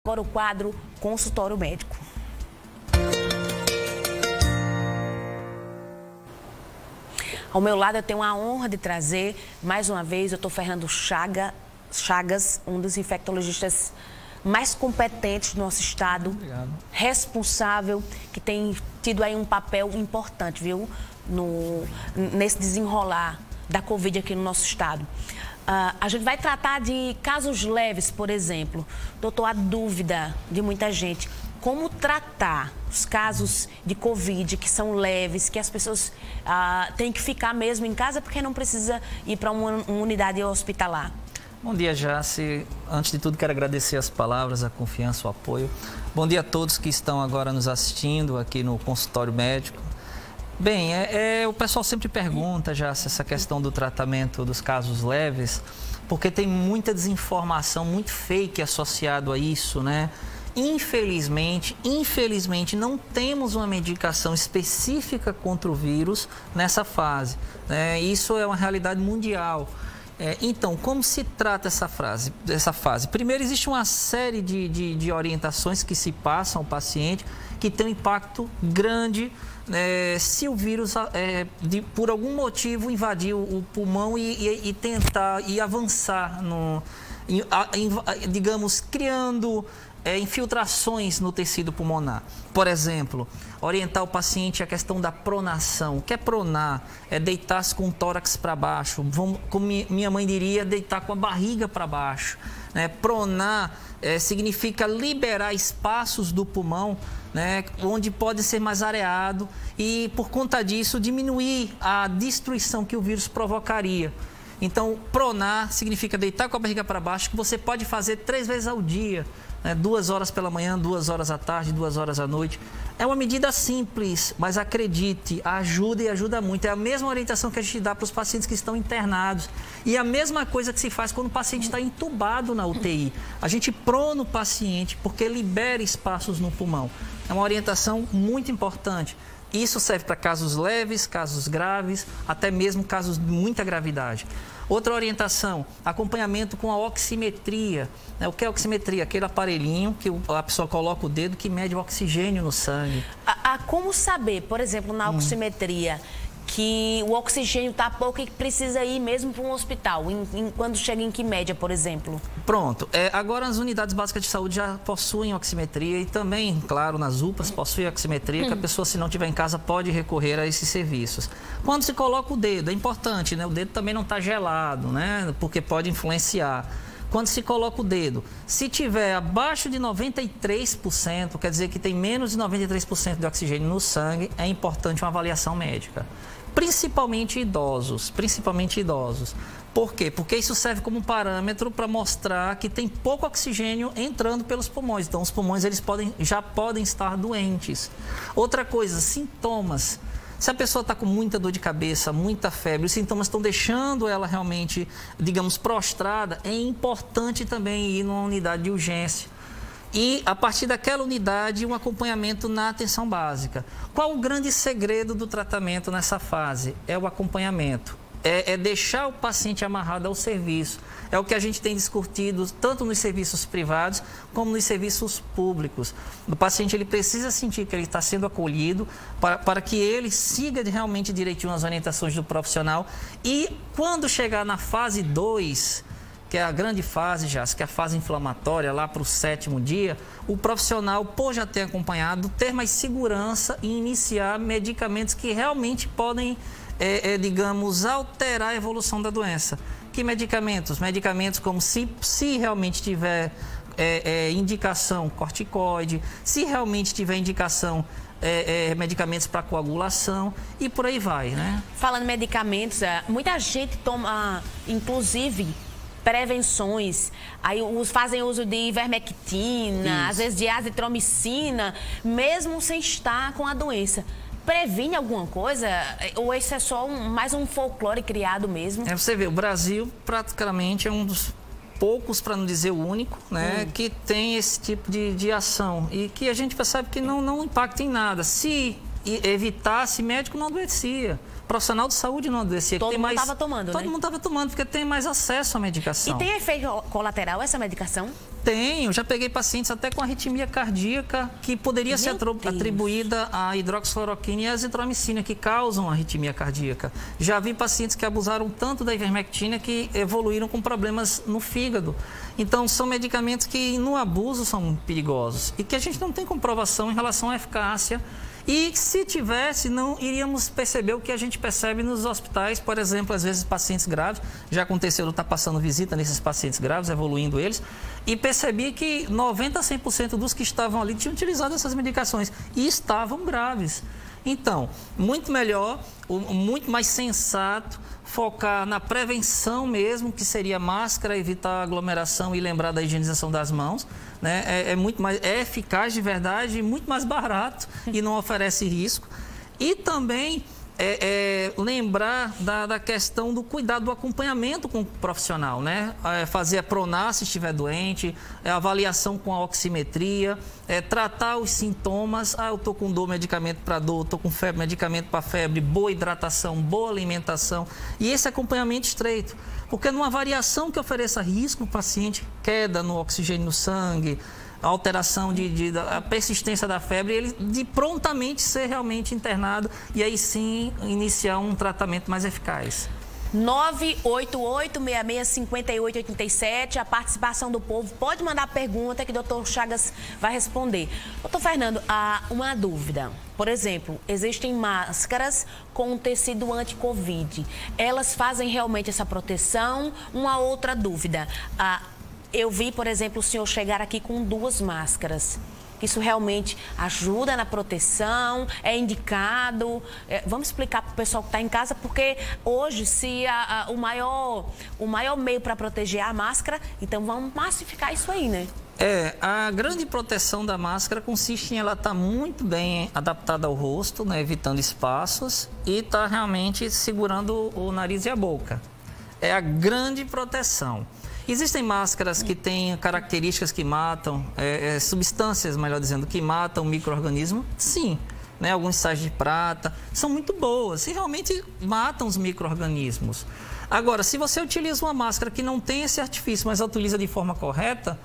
Agora o quadro Consultório Médico. Ao meu lado eu tenho a honra de trazer, mais uma vez, o Dr. Fernando Chagas, um dos infectologistas mais competentes do nosso estado, responsável, que tem tido aí um papel importante, viu, nesse desenrolar da Covid aqui no nosso estado. A gente vai tratar de casos leves, por exemplo. Doutor, a dúvida de muita gente, como tratar os casos de Covid que são leves, que as pessoas têm que ficar mesmo em casa porque não precisa ir para uma unidade hospitalar? Bom dia, Jace. Antes de tudo, quero agradecer as palavras, a confiança, o apoio. Bom dia a todos que estão agora nos assistindo aqui no consultório médico. Bem, o pessoal sempre pergunta, Jace, essa questão do tratamento dos casos leves, porque tem muita desinformação, muito fake associado a isso, né? Infelizmente, não temos uma medicação específica contra o vírus nessa fase, né? Isso é uma realidade mundial. Então, como se trata essa fase? Primeiro, existe uma série de orientações que se passam ao paciente que tem um impacto grande se o vírus, por algum motivo, invadir o pulmão e tentar avançar, digamos, criando infiltrações no tecido pulmonar. Por exemplo, orientar o paciente a questão da pronação. O que é pronar? É deitar-se com o tórax para baixo. Como minha mãe diria, deitar com a barriga para baixo. Pronar significa liberar espaços do pulmão, onde pode ser mais areado e, por conta disso, diminuir a destruição que o vírus provocaria. Então, pronar significa deitar com a barriga para baixo, que você pode fazer 3 vezes ao dia. 2 horas pela manhã, 2 horas à tarde, 2 horas à noite. É uma medida simples, mas acredite, ajuda e ajuda muito. É a mesma orientação que a gente dá para os pacientes que estão internados. E a mesma coisa que se faz quando o paciente está entubado na UTI. A gente prona o paciente porque libera espaços no pulmão. É uma orientação muito importante. Isso serve para casos leves, casos graves, até mesmo casos de muita gravidade. Outra orientação, acompanhamento com a oximetria. O que é oximetria? Aquele aparelhinho que a pessoa coloca o dedo que mede o oxigênio no sangue. Como saber, por exemplo, na oximetria, que o oxigênio está pouco e que precisa ir mesmo para um hospital? Quando chega em que média, por exemplo? Pronto. Agora as unidades básicas de saúde já possuem oximetria e também, claro, nas UPAs possuem oximetria, que a pessoa, se não tiver em casa, pode recorrer a esses serviços. Quando se coloca o dedo, é importante, né? O dedo também não está gelado, né? Porque pode influenciar. Quando se coloca o dedo, se tiver abaixo de 93%, quer dizer que tem menos de 93% de oxigênio no sangue, é importante uma avaliação médica. Principalmente idosos. Por quê? Porque isso serve como parâmetro para mostrar que tem pouco oxigênio entrando pelos pulmões. Então, os pulmões já podem estar doentes. Outra coisa, sintomas. Se a pessoa está com muita dor de cabeça, muita febre, os sintomas estão deixando ela realmente, digamos, prostrada, é importante também ir numa unidade de urgência. E, a partir daquela unidade, um acompanhamento na atenção básica. Qual o grande segredo do tratamento nessa fase? É o acompanhamento. É deixar o paciente amarrado ao serviço. É o que a gente tem discutido tanto nos serviços privados como nos serviços públicos. O paciente ele precisa sentir que ele está sendo acolhido para que ele siga realmente direitinho as orientações do profissional. E quando chegar na fase 2, que é a grande fase, que é a fase inflamatória, lá para o 7º dia, o profissional, por já ter acompanhado, ter mais segurança e iniciar medicamentos que realmente podem, digamos, alterar a evolução da doença. Que medicamentos? Medicamentos como se realmente tiver indicação corticoide, se realmente tiver indicação medicamentos para coagulação e por aí vai, né? Falando em medicamentos, muita gente toma, inclusive, prevenções, aí fazem uso de ivermectina, às vezes de azitromicina, mesmo sem estar com a doença. Previne alguma coisa? Ou esse é só mais um folclore criado mesmo? Você vê, o Brasil praticamente é um dos poucos, para não dizer o único, né, que tem esse tipo de ação e que a gente percebe que não impacta em nada. Se evitasse, médico não adoecia. Profissional de saúde não adoecia. Todo mundo estava tomando, Todo mundo estava tomando, porque tem mais acesso à medicação. E tem efeito colateral essa medicação? Tem, eu já peguei pacientes até com arritmia cardíaca que poderia ser atribuída à hidroxicloroquina e à azitromicina, que causam arritmia cardíaca. Já vi pacientes que abusaram tanto da ivermectina que evoluíram com problemas no fígado. Então, são medicamentos que, no abuso, são perigosos e que a gente não tem comprovação em relação à eficácia. E se tivesse, não iríamos perceber o que a gente percebe nos hospitais, por exemplo, às vezes pacientes graves. Já aconteceu de estar passando visita nesses pacientes graves, evoluindo eles, e percebi que 90% a 100% dos que estavam ali tinham utilizado essas medicações e estavam graves. Então, muito melhor, muito mais sensato focar na prevenção mesmo, que seria máscara, evitar aglomeração e lembrar da higienização das mãos, né? É muito mais eficaz de verdade, muito mais barato e não oferece risco. E também lembrar da questão do cuidado, do acompanhamento com o profissional, né? Fazer a PRONAR se estiver doente, avaliação com a oximetria, tratar os sintomas. Eu estou com dor, medicamento para dor, estou com febre, medicamento para febre, boa hidratação, boa alimentação. E esse acompanhamento estreito. Porque numa variação que ofereça risco para o paciente, queda no oxigênio no sangue, a alteração a persistência da febre, ele de prontamente ser realmente internado e aí sim iniciar um tratamento mais eficaz. 988-66-5887, a participação do povo. Pode mandar pergunta que o doutor Chagas vai responder. Doutor Fernando, há uma dúvida. Por exemplo, existem máscaras com tecido anti-Covid. Elas fazem realmente essa proteção? Uma outra dúvida. Eu vi, por exemplo, o senhor chegar aqui com 2 máscaras. Isso realmente ajuda na proteção? É indicado? Vamos explicar para o pessoal que está em casa, porque hoje, se o maior meio para proteger é a máscara, então vamos massificar isso aí, né? A grande proteção da máscara consiste em ela estar muito bem adaptada ao rosto, né, evitando espaços e estar realmente segurando o nariz e a boca. É a grande proteção. Existem máscaras que têm características que matam, substâncias, melhor dizendo, que matam micro-organismos? Sim. Né? Alguns sais de prata são muito boas e realmente matam os micro-organismos. Agora, se você utiliza uma máscara que não tem esse artifício, mas a utiliza de forma correta,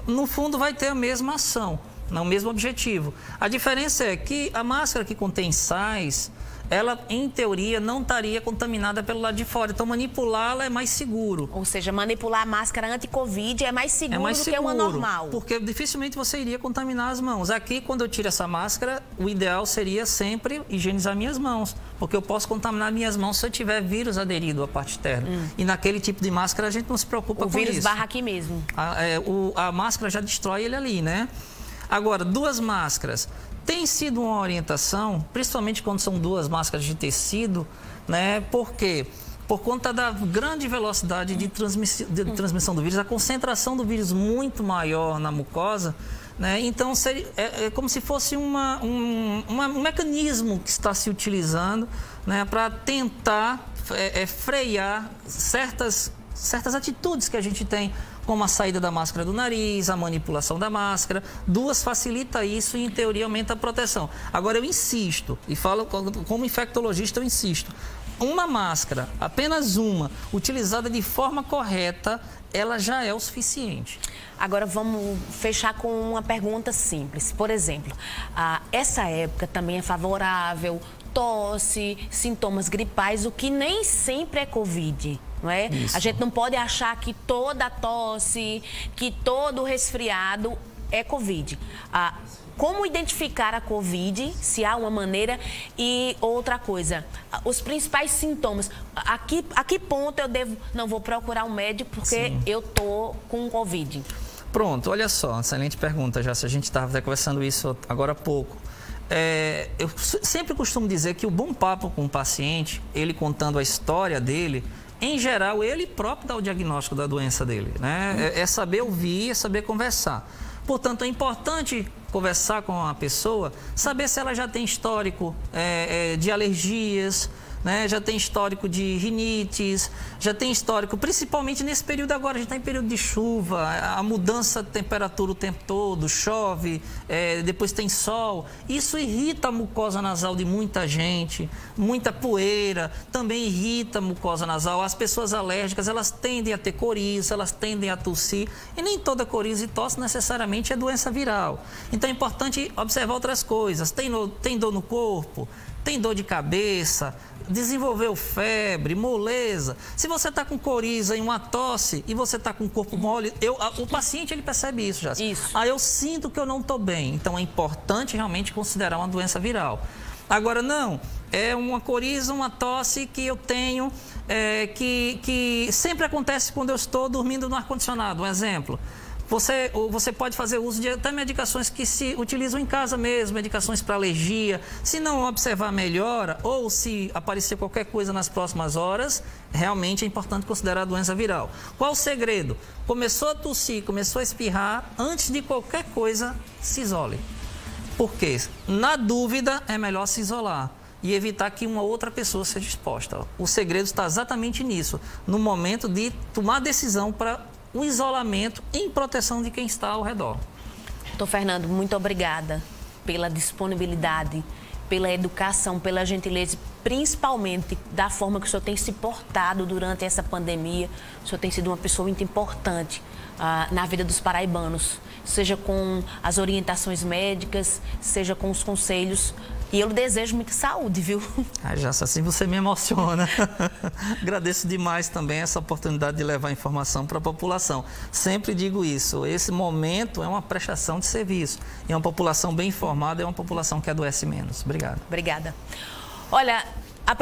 no fundo vai ter a mesma ação, o mesmo objetivo. A diferença é que a máscara que contém sais, ela, em teoria, não estaria contaminada pelo lado de fora. Então, manipulá-la é mais seguro. Ou seja, manipular a máscara anti-Covid é mais seguro do que uma normal. Porque dificilmente você iria contaminar as mãos. Aqui, quando eu tiro essa máscara, o ideal seria sempre higienizar minhas mãos. Porque eu posso contaminar minhas mãos se eu tiver vírus aderido à parte externa. E naquele tipo de máscara, a gente não se preocupa com isso. O vírus barra aqui mesmo. A máscara já destrói ele ali, né? Agora, 2 máscaras. Tem sido uma orientação, principalmente quando são 2 máscaras de tecido, né? Por quê? Por conta da grande velocidade de transmissão do vírus, a concentração do vírus muito maior na mucosa, né? Então, é como se fosse um mecanismo que está se utilizando, né, para tentar frear certas atitudes que a gente tem, como a saída da máscara do nariz, a manipulação da máscara. 2 facilita isso e, em teoria, aumenta a proteção. Agora, eu insisto, e falo como infectologista, eu insisto. Uma máscara, apenas uma, utilizada de forma correta, ela já é o suficiente. Agora, vamos fechar com uma pergunta simples. Por exemplo, essa época também é favorável, tosse, sintomas gripais, o que nem sempre é Covid. Não é? A gente não pode achar que toda tosse, que todo resfriado é Covid. Como identificar a Covid, se há uma maneira? E outra coisa, os principais sintomas. A que ponto eu não vou procurar um médico porque eu tô com Covid? Pronto, olha só, excelente pergunta, já se a gente estava conversando isso agora há pouco. Eu sempre costumo dizer que o bom papo com o paciente, ele contando a história dele, em geral, ele próprio dá o diagnóstico da doença dele, né? É saber ouvir, é saber conversar. Portanto, é importante conversar com a pessoa, saber se ela já tem histórico de alergias, né? Já tem histórico de rinites, já tem histórico, principalmente nesse período agora, a gente está em período de chuva, a mudança de temperatura o tempo todo, chove, depois tem sol. Isso irrita a mucosa nasal de muita gente, muita poeira, também irrita a mucosa nasal. As pessoas alérgicas, elas tendem a ter coriza, elas tendem a tossir, e nem toda coriza e tosse necessariamente é doença viral. Então é importante observar outras coisas. Tem dor no corpo, tem dor de cabeça, desenvolveu febre, moleza. Se você está com coriza e uma tosse e você está com o corpo mole, o paciente ele percebe isso já. Isso. Eu sinto que eu não estou bem. Então é importante realmente considerar uma doença viral. Agora não, é uma coriza, uma tosse que eu tenho, que sempre acontece quando eu estou dormindo no ar-condicionado. Um exemplo. Você pode fazer uso de até medicações que se utilizam em casa mesmo, medicações para alergia. Se não observar melhora ou se aparecer qualquer coisa nas próximas horas, realmente é importante considerar a doença viral. Qual o segredo? Começou a tossir, começou a espirrar, antes de qualquer coisa, se isole. Por quê? Na dúvida, é melhor se isolar e evitar que uma outra pessoa seja exposta. O segredo está exatamente nisso, no momento de tomar decisão para o isolamento em proteção de quem está ao redor. Doutor Fernando, muito obrigada pela disponibilidade, pela educação, pela gentileza, principalmente da forma que o senhor tem se portado durante essa pandemia. O senhor tem sido uma pessoa muito importante na vida dos paraibanos, seja com as orientações médicas, seja com os conselhos. E eu lhe desejo muita saúde, viu? Jaça, assim você me emociona. Agradeço demais também essa oportunidade de levar informação para a população. Sempre digo isso, esse momento é uma prestação de serviço. E uma população bem informada é uma população que adoece menos. Obrigado. Obrigada. Olha, a